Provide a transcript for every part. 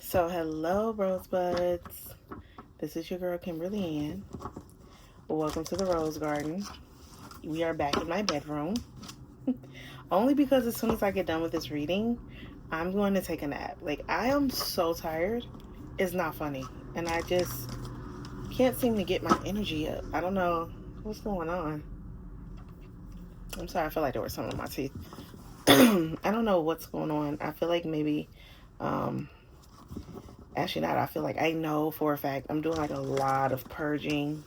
So, hello, Rosebuds. This is your girl, Kimberly Ann. Welcome to the Rose Garden. We are back in my bedroom. Only because as soon as I get done with this reading, I'm going to take a nap. Like, I am so tired. It's not funny. And I just can't seem to get my energy up. I don't know what's going on. I'm sorry, I feel like there was something in my teeth. I don't know what's going on. I feel like maybe actually not. I feel like I know for a fact I'm doing like a lot of purging.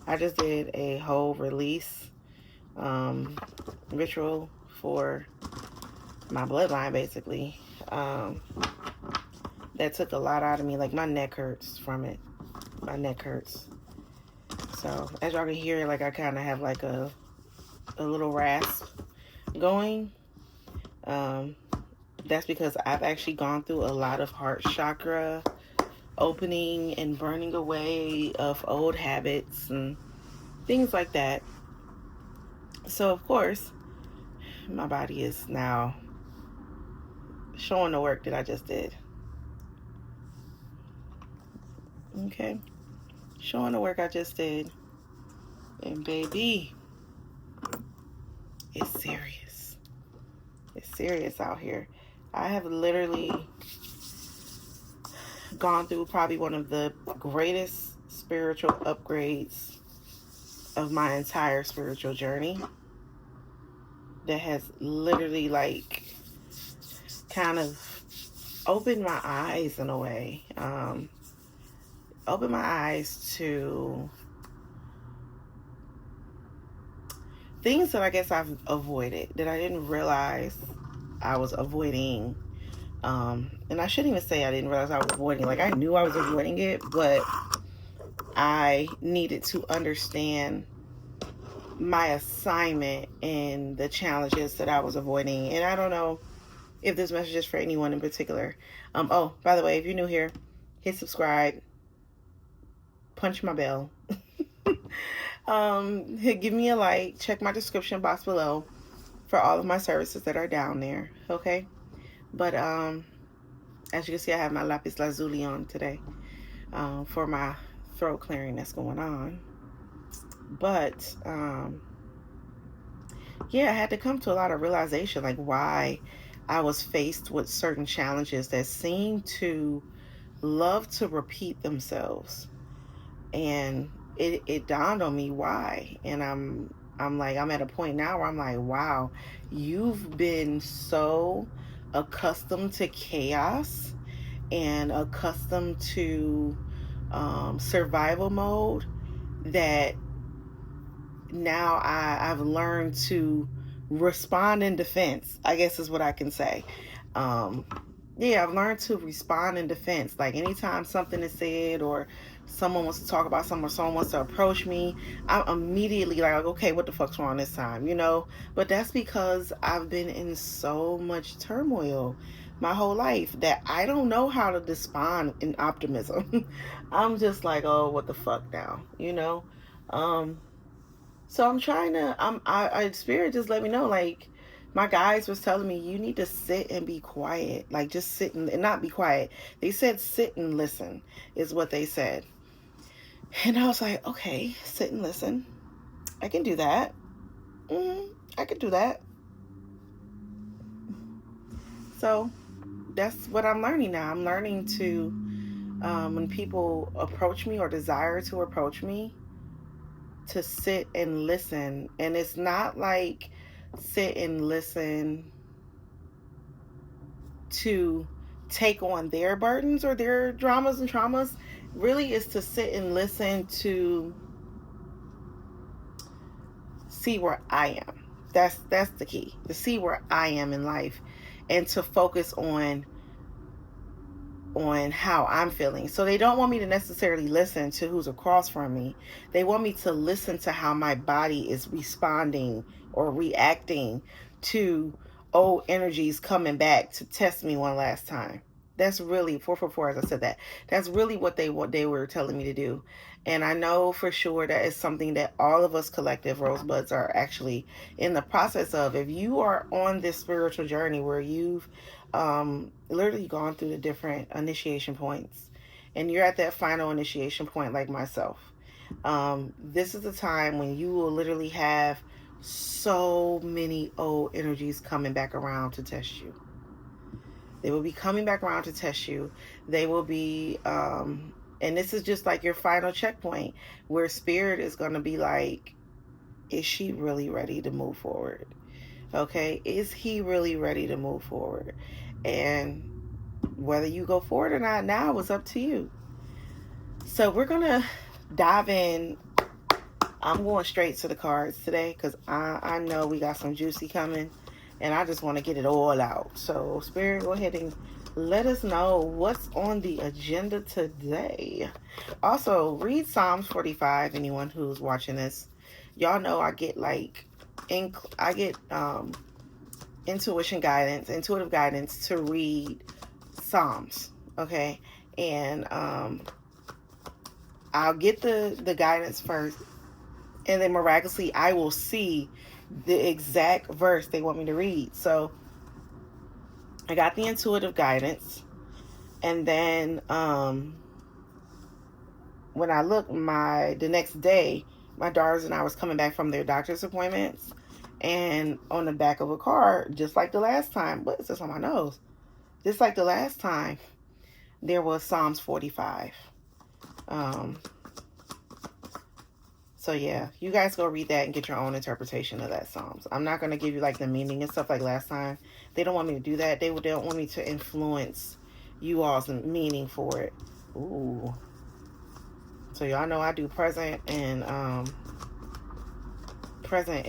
I just did a whole release ritual for my bloodline, basically. That took a lot out of me. Like, my neck hurts from it. My neck hurts. So as y'all can hear, like, I kind of have like a little rasp going. That's because I've actually gone through a lot of heart chakra opening and burning away of old habits and things like that. So of course, my body is now showing the work that I just did. Okay, showing the work I just did. And baby, it's serious. It's serious out here. I have literally gone through probably one of the greatest spiritual upgrades of my entire spiritual journey that has literally like kind of opened my eyes in a way. Opened my eyes to things that I guess I've avoided, that I didn't realize I was avoiding. And I shouldn't even say I didn't realize I was avoiding. Like, I knew I was avoiding it, but I needed to understand my assignment and the challenges that I was avoiding. And I don't know if this message is for anyone in particular. Oh, by the way, if you're new here, hit subscribe, punch my bell, give me a like, check my description box below for all of my services that are down there. Okay. But as you can see, I have my lapis lazuli on today for my throat clearing that's going on. But yeah, I had to come to a lot of realization, like why I was faced with certain challenges that seem to love to repeat themselves. And it dawned on me why. And I'm at a point now where I'm like, wow, you've been so accustomed to chaos and accustomed to survival mode that now I've learned to respond in defense, I guess is what I can say. Yeah, I've learned to respond in defense. Like, anytime something is said or someone wants to talk about something or someone wants to approach me, I'm immediately like, okay, what the fuck's wrong this time, you know? But that's because I've been in so much turmoil my whole life that I don't know how to respond in optimism. I'm just like, oh, what the fuck now, you know? So I'm trying to, Spirit just let me know, like, my guys was telling me, you need to sit and be quiet. Like, just sit and not be quiet. They said sit and listen is what they said. And I was like, okay, sit and listen. I can do that. I can do that. So that's what I'm learning now. I'm learning to, when people approach me or desire to approach me, to sit and listen. And it's not like sit and listen to take on their burdens or their dramas and traumas. Really is to sit and listen to see where I am. That's the key. To see where I am in life and to focus on how I'm feeling. So they don't want me to necessarily listen to who's across from me. They want me to listen to how my body is responding or reacting to old energies coming back to test me one last time. That's really 444. As I said that, that's really what they were telling me to do, and I know for sure that is something that all of us collective rosebuds are actually in the process of. If you are on this spiritual journey where you've literally gone through the different initiation points, and you're at that final initiation point, like myself, this is the time when you will literally have so many old energies coming back around to test you. They will be coming back around to test you. They will be, and this is just like your final checkpoint where spirit is going to be like, is she really ready to move forward? Okay, is he really ready to move forward? And whether you go forward or not now is up to you. So we're going to dive in. I'm going straight to the cards today because I know we got some juicy coming, and I just want to get it all out. So Spirit, go ahead and let us know what's on the agenda today. Also, read Psalms 45. Anyone who's watching this, y'all know I get intuitive guidance to read Psalms. Okay, and I'll get the guidance first, and then miraculously I will see the exact verse they want me to read. So I got the intuitive guidance, and then when I look the next day, my daughters and I was coming back from their doctor's appointments, and on the back of a card, just like the last time, what is this on my nose? Just like the last time, there was Psalms 45. So yeah, you guys go read that and get your own interpretation of that Psalms. I'm not going to give you like the meaning and stuff like last time. They don't want me to do that. They don't want me to influence you all's meaning for it. Ooh. So y'all know I do present and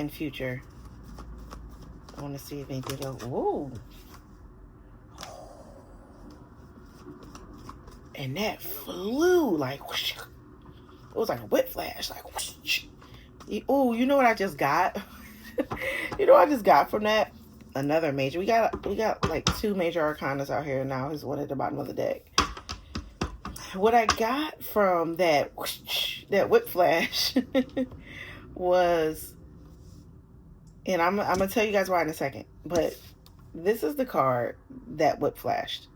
future. I want to see if anything goes. Ooh. And that flew like whoosh. It was like a whiplash, like whoosh. Oh, you know what I just got? You know what I just got from that? Another major. We got like 2 major arcanas out here now. Here's one at the bottom of the deck. What I got from that whoosh, that whiplash was, and I'm gonna tell you guys why in a second, but this is the card that whiplashed,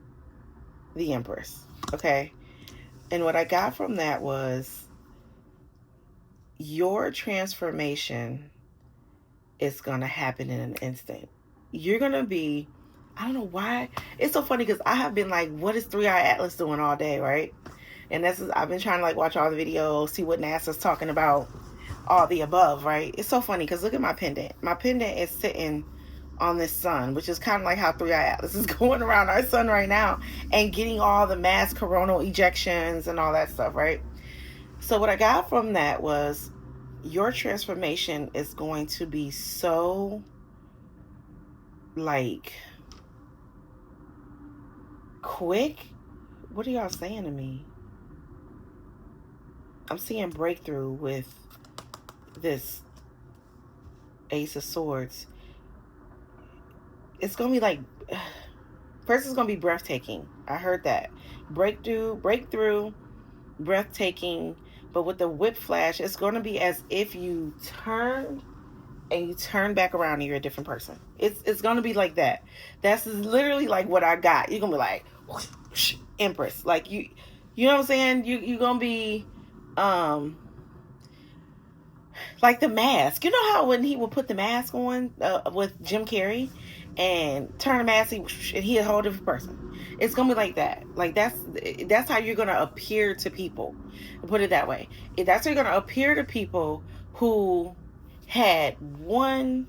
the Empress. Okay, and what I got from that was, your transformation is gonna happen in an instant. You're gonna be, I don't know why. It's so funny because I have been like, what is 3i-Atlas doing all day, right? And I've been trying to like watch all the videos, see what NASA's talking about, all the above, right? It's so funny because look at my pendant. My pendant is sitting on this sun, which is kind of like how 3i-Atlas is going around our sun right now and getting all the mass coronal ejections and all that stuff, right? So what I got from that was, your transformation is going to be so like quick. What are y'all saying to me? I'm seeing breakthrough with this Ace of Swords. It's gonna be like, first it's gonna be breathtaking. I heard that. Breakthrough, breathtaking. But with the whiplash, it's gonna be as if you turn and you turn back around and you're a different person. It's gonna be like that. That's literally like what I got. You're gonna be like whoosh, Empress. Like you know what I'm saying? You're gonna be like the mask. You know how when he would put the mask on with Jim Carrey and turn the mask and he a whole different person. It's gonna be like that. Like that's how you're gonna appear to people. Put it that way. That's how you're gonna appear to people who had one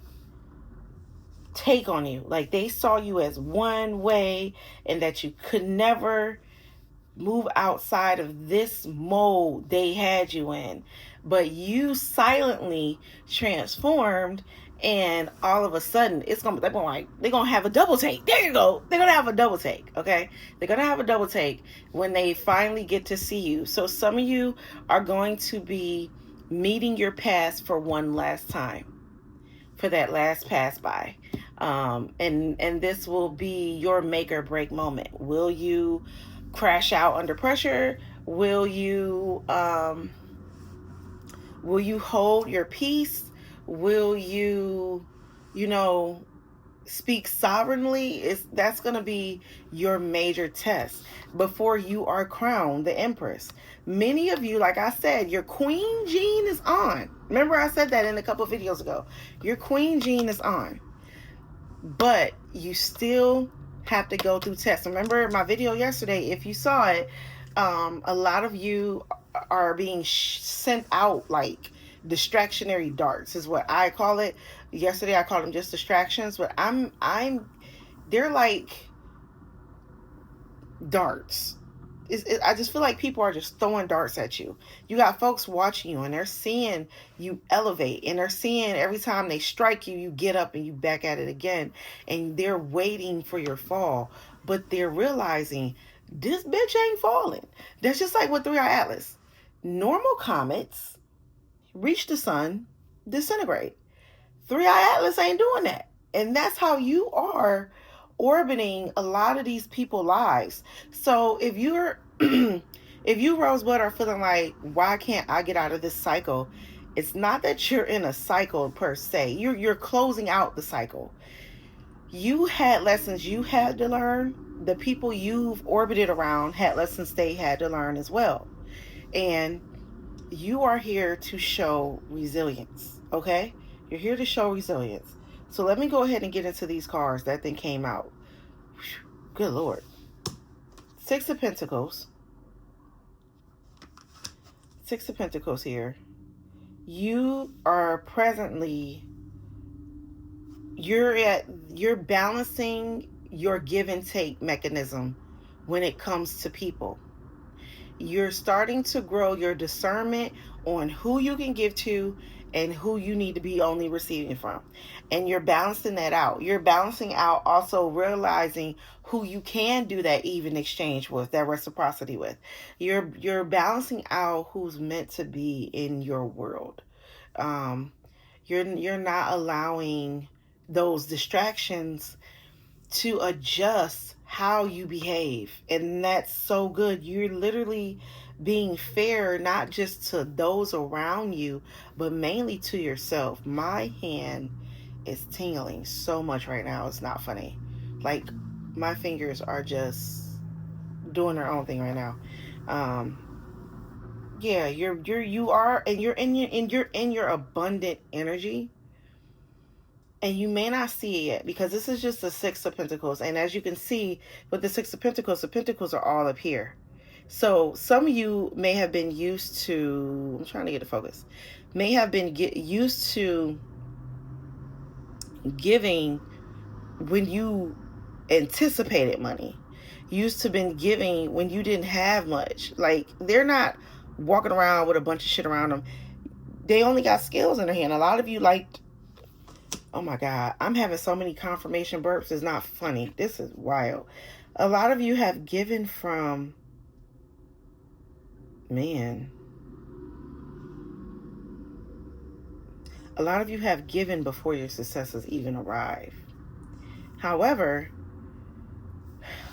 take on you. Like they saw you as one way and that you could never move outside of this mold they had you in. But you silently transformed, and all of a sudden they're gonna have a double take. There you go. They're gonna have a double take. Okay, they're gonna have a double take when they finally get to see you. So some of you are going to be meeting your past for one last time, for that last pass by. And this will be your make or break moment. Will you crash out under pressure? Will you hold your peace? Will you, you know, speak sovereignly? That's going to be your major test before you are crowned the empress. Many of you, like I said, your queen gene is on. Remember I said that in a couple videos ago. Your queen gene is on. But you still have to go through tests. Remember my video yesterday, if you saw it, a lot of you are being sent out like distractionary darts is what I call it. Yesterday I called them just distractions, but they're like darts. I just feel like people are just throwing darts at you. You got folks watching you and they're seeing you elevate, and they're seeing every time they strike you, you get up and you back at it again, and they're waiting for your fall, but they're realizing this bitch ain't falling. That's just like with 3i-Atlas. Normal comets reach the sun, disintegrate. 3i-Atlas ain't doing that. And that's how you are orbiting a lot of these people's lives. So if you're if you Rosebud are feeling like, why can't I get out of this cycle? It's not that you're in a cycle per se. You're closing out the cycle. You had lessons you had to learn. The people you've orbited around had lessons they had to learn as well. And you are here to show resilience, okay? You're here to show resilience. So let me go ahead and get into these cards. That thing came out. Good Lord. Six of Pentacles. Six of Pentacles here. You are presently, you're balancing your give and take mechanism when it comes to people. You're starting to grow your discernment on who you can give to and who you need to be only receiving from. And you're balancing that out. You're balancing out also realizing who you can do that even exchange with, that reciprocity with. You're balancing out who's meant to be in your world. You're not allowing those distractions to adjust how you behave, and that's so good. You're literally being fair, not just to those around you, but mainly to yourself. My hand is tingling so much right now, it's not funny. Like, my fingers are just doing their own thing right now. Yeah, you're in your abundant energy. And you may not see it yet because this is just the Six of Pentacles. And as you can see with the Six of Pentacles, the Pentacles are all up here. So some of you may have been used to, I'm trying to get the focus, may have been used to giving when you anticipated money. Used to been giving when you didn't have much. Like, they're not walking around with a bunch of shit around them. They only got skills in their hand. A lot of you liked, oh my God, I'm having so many confirmation burps. It's not funny. This is wild. A lot of you have given from, man. A lot of you have given before your successes even arrive. However,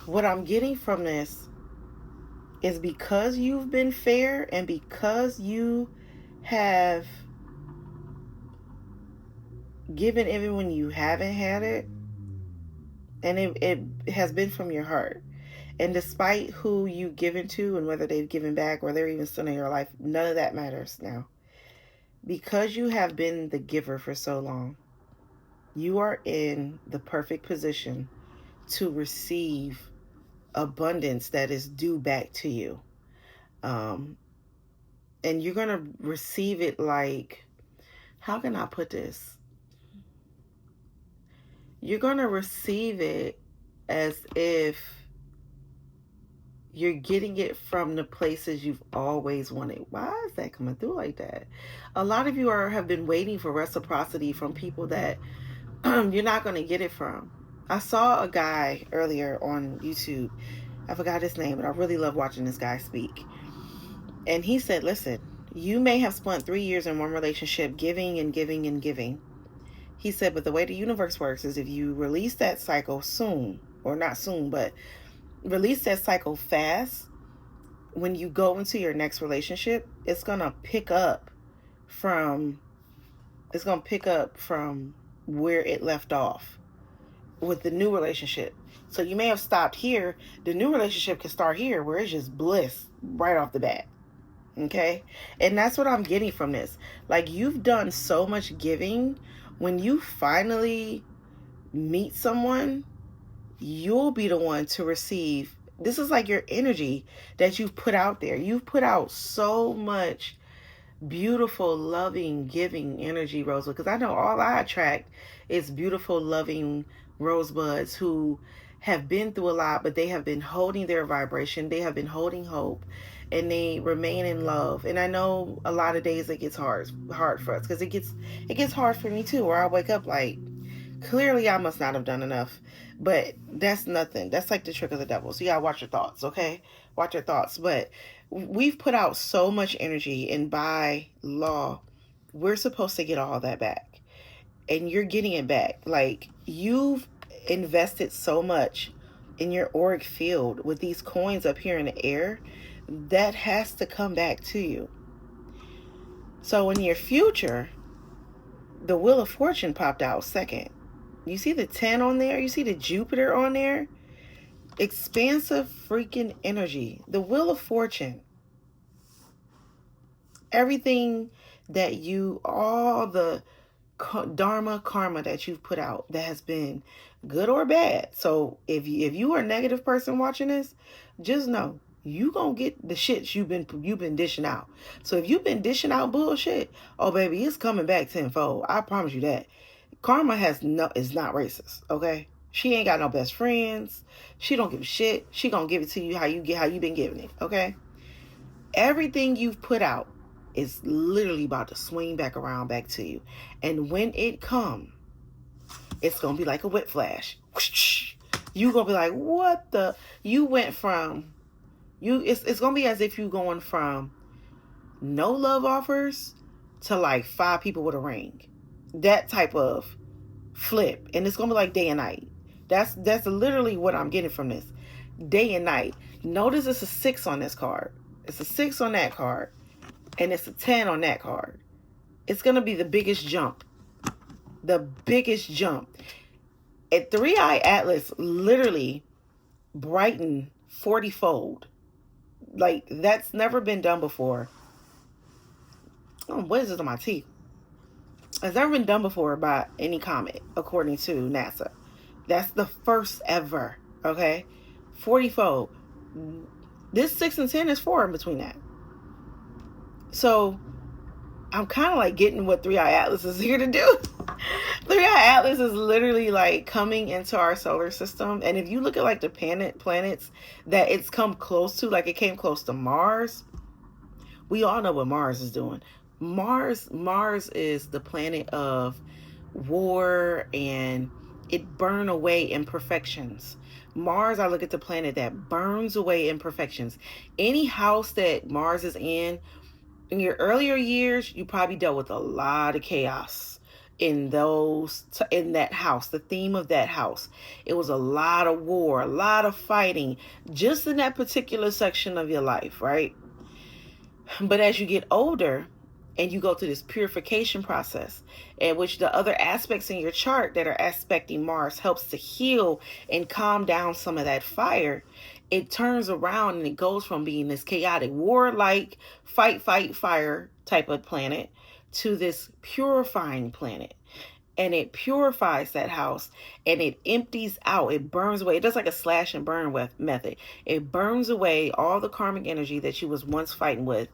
what I'm getting from this is because you've been fair and because you have given even when you haven't had it, and it has been from your heart, and despite who you've given to and whether they've given back or they're even still in your life, none of that matters now. Because you have been the giver for so long, you are in the perfect position to receive abundance that is due back to you. And you're going to receive it like, how can I put this? You're going to receive it as if you're getting it from the places you've always wanted. Why is that coming through like that? A lot of you have been waiting for reciprocity from people that you're not going to get it from. I saw a guy earlier on YouTube. I forgot his name, but I really love watching this guy speak. And he said, listen, you may have spent 3 years in one relationship giving and giving and giving. He said, but the way the universe works is if you release that cycle soon, or not soon, but release that cycle fast, when you go into your next relationship, it's gonna pick up from where it left off with the new relationship. So you may have stopped here. The new relationship can start here where it's just bliss right off the bat. Okay? And that's what I'm getting from this. Like, you've done so much giving. When you finally meet someone, you'll be the one to receive. This is like your energy that you've put out there. You've put out so much beautiful, loving, giving energy, Rosebud. Because I know all I attract is beautiful, loving rosebuds who have been through a lot, but they have been holding their vibration. They have been holding hope, and they remain in love. And I know a lot of days it gets hard for us, because it gets hard for me too, where I wake up like, clearly I must not have done enough. But that's nothing. That's like the trick of the devil. So you gotta watch your thoughts, okay? Watch your thoughts. But we've put out so much energy, and by law, we're supposed to get all that back. And you're getting it back. Like, you've invested so much in your auric field with these coins up here in the air. That has to come back to you. So in your future, the Wheel of Fortune popped out second. You see the 10 on there? You see the Jupiter on there? Expansive freaking energy. The Wheel of Fortune. Everything that all the dharma, karma that you've put out that has been good or bad. So if you are a negative person watching this, just know you gonna get the shit you've been dishing out. So if you've been dishing out bullshit, oh baby, it's coming back tenfold. I promise you that. Karma is not racist, okay? She ain't got no best friends. She don't give a shit. She gonna give it to you how you been giving it, okay? Everything you've put out is literally about to swing back around back to you. And when it comes, it's gonna be like a whiplash. You gonna be like, what the? You went from it's gonna be as if you going from no love offers to like 5 people with a ring. That type of flip. And it's gonna be like day and night. That's literally what I'm getting from this. Day and night. Notice it's a 6 on this card. It's a 6 on that card. And it's a 10 on that card. It's gonna be the biggest jump. The biggest jump. At 3i-Atlas literally brightened 40-fold. Like, that's never been done before. Oh, what is this on my teeth? It's never been done before by any comet, according to NASA. That's the first ever, okay? 40-fold. This 6 and 10 is 4 in between that. So, I'm kind of like getting what 3i-Atlas is here to do. 3i-Atlas is literally like coming into our solar system. And if you look at like the planets that it's come close to, like it came close to Mars, we all know what Mars is doing. Mars is the planet of war, and it burn away imperfections. Mars, I look at the planet that burns away imperfections. Any house that Mars is in your earlier years, you probably dealt with a lot of chaos in that house. The theme of that house, it was a lot of war, a lot of fighting, just in that particular section of your life, right? But as you get older and you go through this purification process, in which the other aspects in your chart that are aspecting Mars helps to heal and calm down some of that fire, it turns around and it goes from being this chaotic, warlike, fight, fire type of planet to this purifying planet. And it purifies that house, and it empties out, it burns away. It does like a slash and burn method. It burns away all the karmic energy that you was once fighting with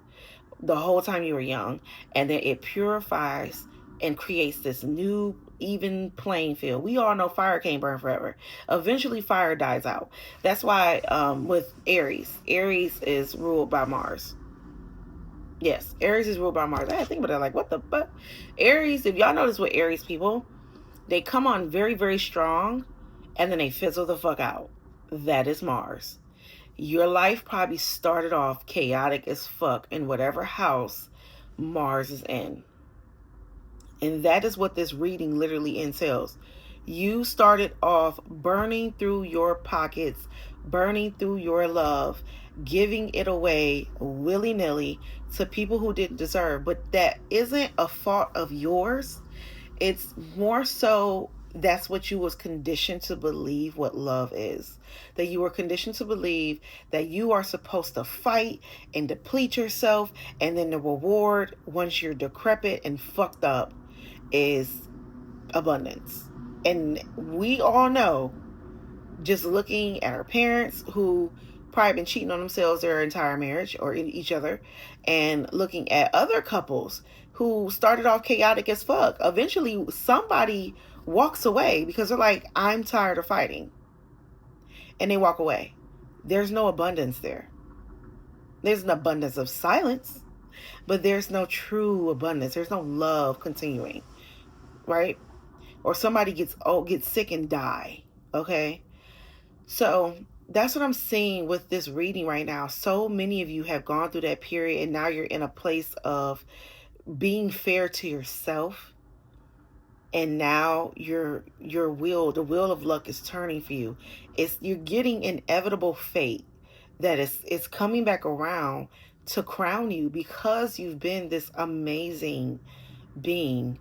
the whole time you were young, and then it purifies and creates this new even playing field. We all know fire can't burn forever. Eventually fire dies out. That's why with Aries is ruled by Mars. Yes, Aries is ruled by Mars. I think about it like, what the fuck? Aries, if y'all notice with Aries people, they come on very, very strong, and then they fizzle the fuck out. That is Mars. Your life probably started off chaotic as fuck in whatever house Mars is in. And that is what this reading literally entails. You started off burning through your pockets, burning through your love, giving it away willy-nilly to people who didn't deserve. But that isn't a fault of yours. It's more so that's what you was conditioned to believe what love is. That you were conditioned to believe that you are supposed to fight and deplete yourself, and then the reward once you're decrepit and fucked up is abundance. And we all know, just looking at our parents who probably been cheating on themselves their entire marriage or in each other, and looking at other couples who started off chaotic as fuck. Eventually somebody walks away because they're like, I'm tired of fighting, and they walk away. There's no abundance there. There's an abundance of silence, but there's no true abundance. There's no love continuing, right? Or somebody gets sick and die. Okay, so that's what I'm seeing with this reading right now. So many of you have gone through that period, and now you're in a place of being fair to yourself, and now the wheel of luck is turning for you. You're getting inevitable fate that is coming back around to crown you, because you've been this amazing being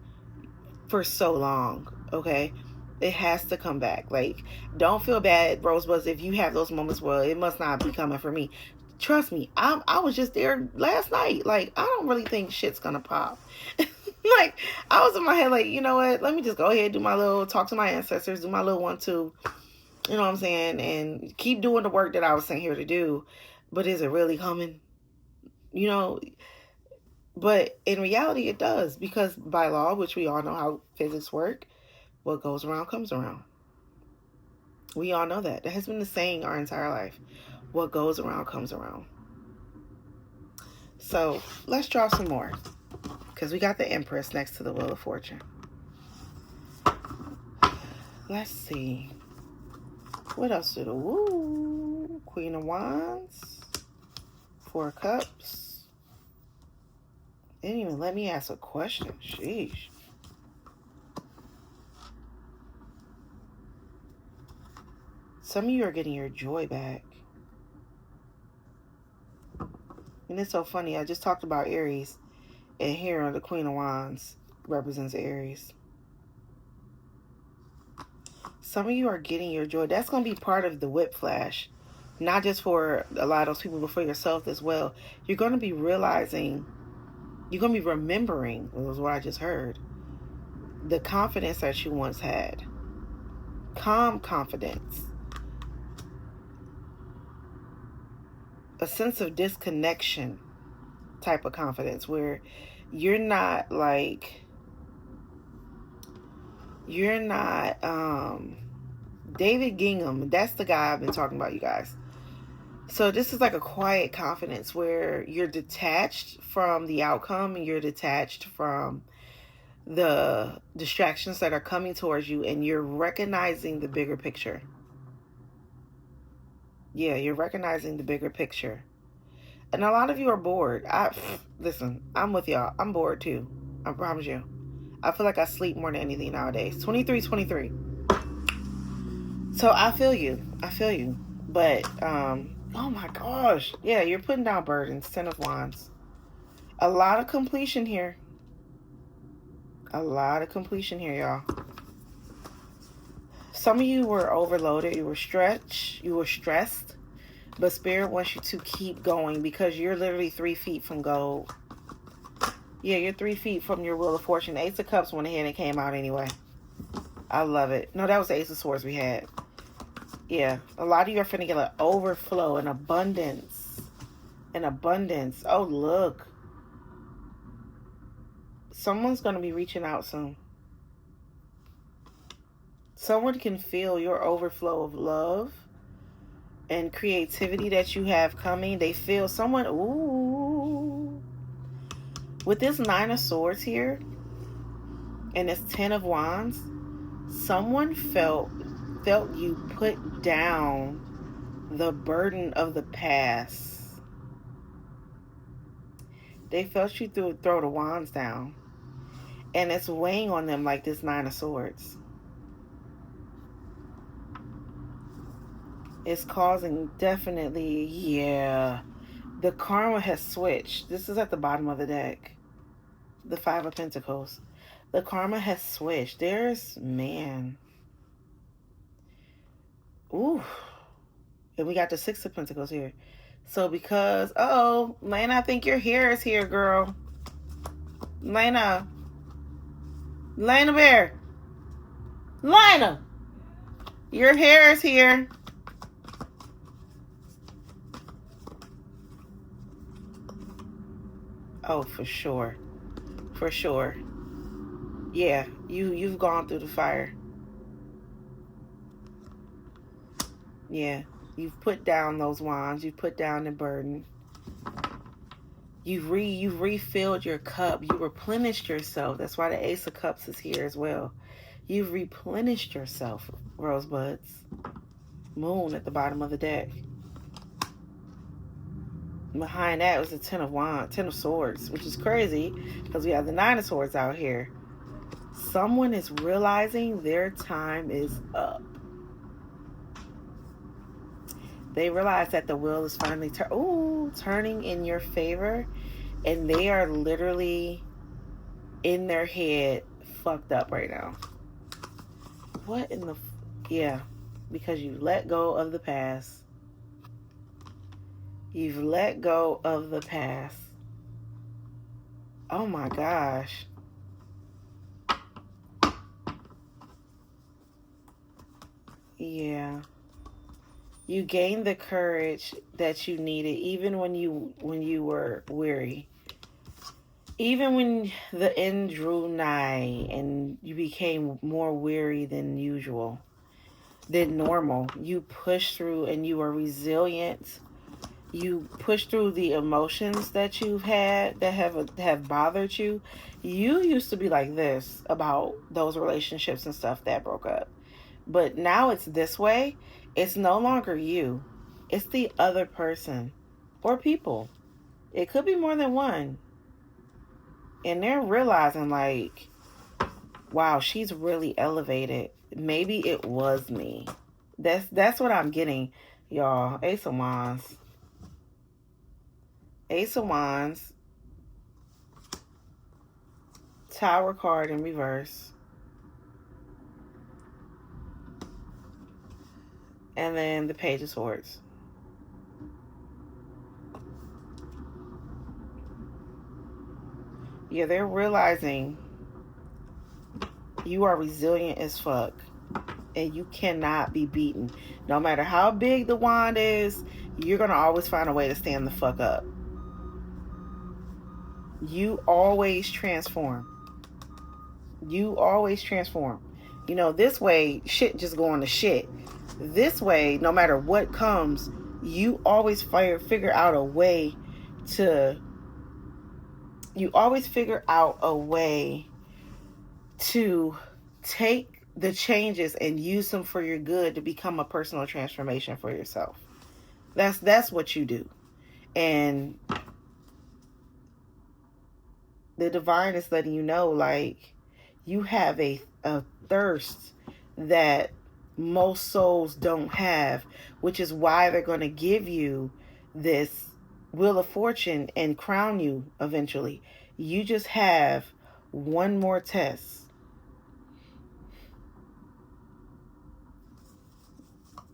for so long. Okay, it has to come back. Like, don't feel bad, Rosebuds, if you have those moments where it must not be coming for me. Trust me, I was just there last night. Like, I don't really think shit's gonna pop. Like, I was in my head like, you know what, let me just go ahead, do my little talk to my ancestors, do my little 1-2, you know what I'm saying, and keep doing the work that I was sent here to do. But is it really coming? You know, but in reality it does, because by law, which we all know how physics work, what goes around comes around. We all know that. That has been the saying our entire life. What goes around comes around. So let's draw some more, because we got the Empress next to the Wheel of Fortune. Let's see. What else did Queen of Wands, 4 of Cups. They didn't even let me ask a question. Sheesh. Some of you are getting your joy back. And it's so funny. I just talked about Aries, and here the Queen of Wands represents Aries. Some of you are getting your joy. That's going to be part of the Whiplash. Not just for a lot of those people, but for yourself as well. You're going to be realizing, you're going to be remembering, was what I just heard, the confidence that you once had. Calm confidence. A sense of disconnection type of confidence, where you're not David Gingham. That's the guy I've been talking about, you guys. So this is like a quiet confidence where you're detached from the outcome, and you're detached from the distractions that are coming towards you, and you're recognizing the bigger picture. Yeah, you're recognizing the bigger picture. And a lot of you are bored. Listen, I'm with y'all. I'm bored too. I promise you. I feel like I sleep more than anything nowadays. 23. So I feel you. But, oh my gosh. Yeah, you're putting down burdens. 10 of Wands. A lot of completion here. Y'all. Some of you were overloaded. You were stressed. But Spirit wants you to keep going, because you're literally 3 feet from gold. Yeah, you're 3 feet from your Wheel of Fortune. Ace of Cups went ahead and came out anyway. I love it. No, that was the Ace of Swords we had. Yeah, a lot of you are finna get an overflow, an abundance. Oh, look. Someone's going to be reaching out soon. Someone can feel your overflow of love and creativity that you have coming. They feel someone, ooh. With this 9 of Swords here and this 10 of Wands, someone felt you put down the burden of the past. They felt you throw the wands down. And it's weighing on them like this Nine of Swords. It's causing, definitely, yeah. The karma has switched. This is at the bottom of the deck. The Five of Pentacles. The karma has switched. There's, man. Ooh. And we got the Six of Pentacles here. So because, Lena, I think your hair is here, girl. Lena. Lena Bear. Lena. Your hair is here. Oh, for sure. For sure. Yeah, you've gone through the fire. Yeah. You've put down those wands. You've put down the burden. You've refilled your cup. You replenished yourself. That's why the Ace of Cups is here as well. You've replenished yourself, rosebuds. Moon at the bottom of the deck. Behind that was the Ten of Swords, which is crazy because we have the Nine of Swords out here. Someone is realizing their time is up. They realize that the wheel is finally turning in your favor, and they are literally in their head fucked up right now. What in the... Yeah, because you let go of the past. You've let go of the past. Oh my gosh. Yeah. You gained the courage that you needed even when you were weary. Even when the end drew nigh and you became more weary than usual, than normal, you pushed through and you were resilient. You pushed through the emotions that you've had that have bothered you. You used to be like this about those relationships and stuff that broke up. But now it's this way. It's no longer you. It's the other person or people. It could be more than one. And they're realizing like, wow, she's really elevated. Maybe it was me. That's what I'm getting, y'all. Ace of Wands. Ace of Wands. Tower card in reverse. And then the Page of Swords. Yeah, they're realizing you are resilient as fuck. And you cannot be beaten. No matter how big the wand is, you're going to always find a way to stand the fuck up. You always transform. You always transform. You know, this way, shit just going to shit. This way, no matter what comes, you always figure out a way to... You always figure out a way to take the changes and use them for your good to become a personal transformation for yourself. That's what you do. And the divine is letting you know, like, you have a thirst that most souls don't have, which is why they're going to give you this Wheel of Fortune and crown you eventually. You just have one more test.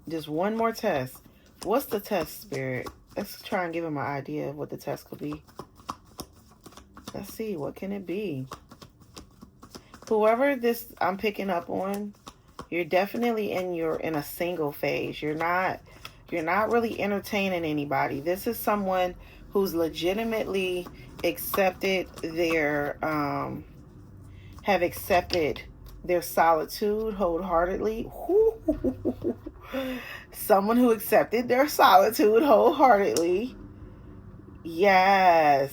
Just one more test. What's the test, Spirit? Let's try and give him an idea of what the test could be. Let's see, what can it be? Whoever this I'm picking up on, you're definitely in a single phase. You're not really entertaining anybody. This is someone who's legitimately accepted their have accepted their solitude wholeheartedly. Someone who accepted their solitude wholeheartedly. Yes.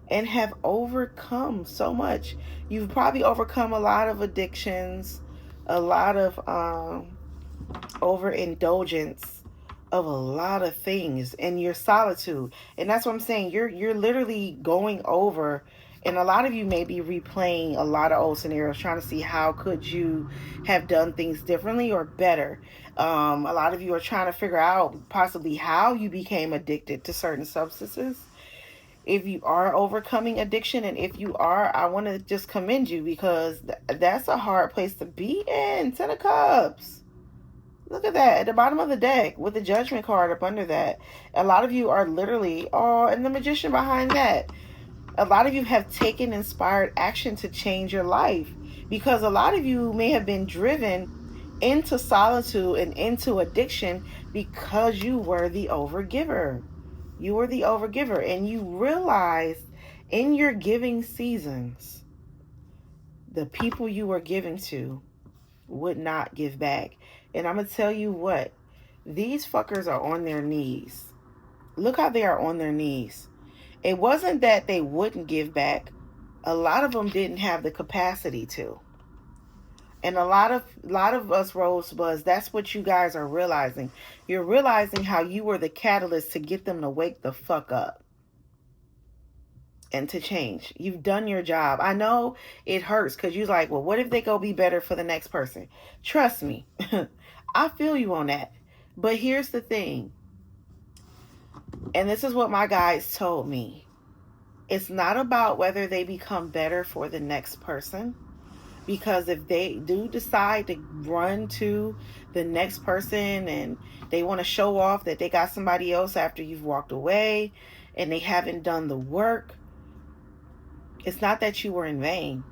And have overcome so much. You've probably overcome a lot of addictions, a lot of overindulgence of a lot of things in your solitude. And that's what I'm saying. You're literally going over And a lot of you may be replaying a lot of old scenarios, trying to see how could you have done things differently or better. A lot of you are trying to figure out possibly how you became addicted to certain substances. If you are overcoming addiction, and if you are, I want to just commend you, because that's a hard place to be in. 10 of Cups. Look at that at the bottom of the deck with the Judgment card up under that. A lot of you are literally, and the Magician behind that. A lot of you have taken inspired action to change your life, because a lot of you may have been driven into solitude and into addiction because you were the overgiver. You were the overgiver, and you realized in your giving seasons, the people you were giving to would not give back. And I'm going to tell you what, these fuckers are on their knees. Look how they are on their knees. It wasn't that they wouldn't give back. A lot of them didn't have the capacity to. And a lot of us Rosebuds, that's what you guys are realizing. You're realizing how you were the catalyst to get them to wake the fuck up and to change. You've done your job. I know it hurts because you're like, well, what if they go be better for the next person? Trust me. I feel you on that. But here's the thing. And this is what my guides told me. It's not about whether they become better for the next person. Because if they do decide to run to the next person and they want to show off that they got somebody else after you've walked away and they haven't done the work, it's not that you were in vain.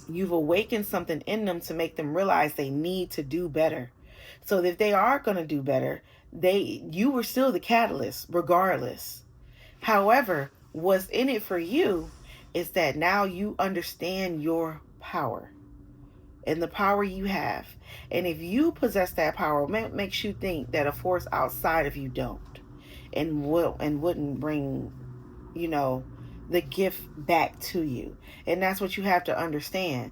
You've awakened something in them to make them realize they need to do better. So if they are going to do better, you were still the catalyst regardless. However, what's in it for you is that now you understand your power and the power you have. And if you possess that power, it makes you think that a force outside of you don't and wouldn't bring, the gift back to you. And that's what you have to understand.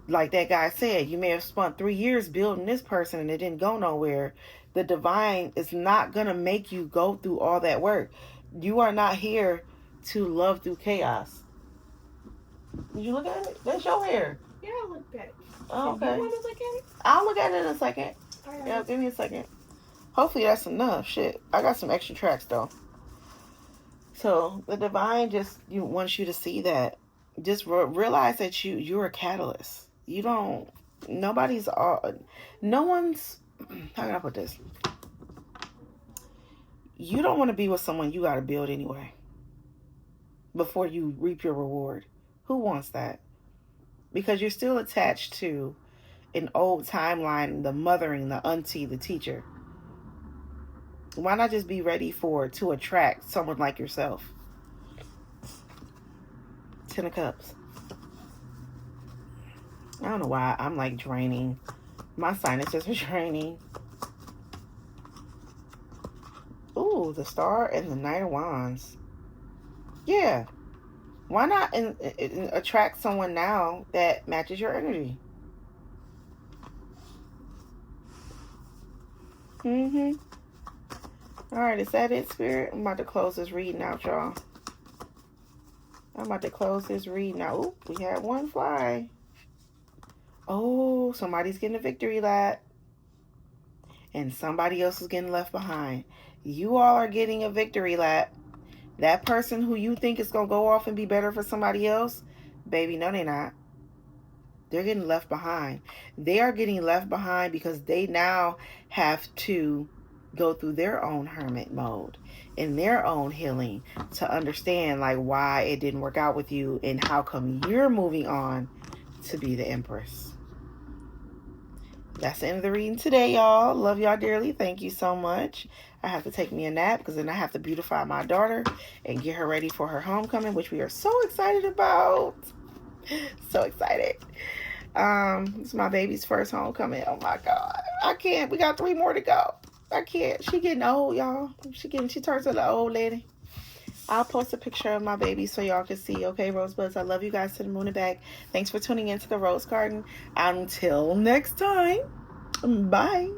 Like that guy said, you may have spent 3 years building this person and it didn't go nowhere. The divine is not going to make you go through all that work. You are not here to love through chaos. Did you look at it? That's your hair. Yeah, I looked at it. Oh, okay. You want to look at it? I'll look at it in a second. Right. Yeah, give me a second. Hopefully that's enough. Shit. I got some extra tracks though. So the divine just wants you to see that. Just realize that you're a catalyst. No one's, how can I put this? You don't want to be with someone you got to build anyway before you reap your reward. Who wants that? Because you're still attached to an old timeline, the mothering, the auntie, the teacher. Why not just be ready to attract someone like yourself? 10 of Cups. I don't know why I'm like draining. My sinuses are draining. Ooh, the Star and the Knight of Wands. Yeah. Why not attract someone now that matches your energy? Alright, is that it, Spirit? I'm about to close this reading out, y'all. Ooh, we had one fly. Oh, somebody's getting a victory lap. And somebody else is getting left behind. You all are getting a victory lap. That person who you think is going to go off and be better for somebody else, baby, no, they're not. They're getting left behind. They are getting left behind because they now have to go through their own hermit mode and their own healing to understand like why it didn't work out with you and how come you're moving on to be the Empress. That's the end of the reading today, y'all. Love y'all dearly. Thank you so much. I have to take me a nap because then I have to beautify my daughter and get her ready for her homecoming, which we are so excited about. So excited. It's my baby's first homecoming. Oh my God. I can't. We got 3 more to go. I can't. She getting old, y'all. She turns into an old lady. I'll post a picture of my baby so y'all can see. Okay, Rosebuds, I love you guys to the moon and back. Thanks for tuning into the Rose Garden. Until next time. Bye.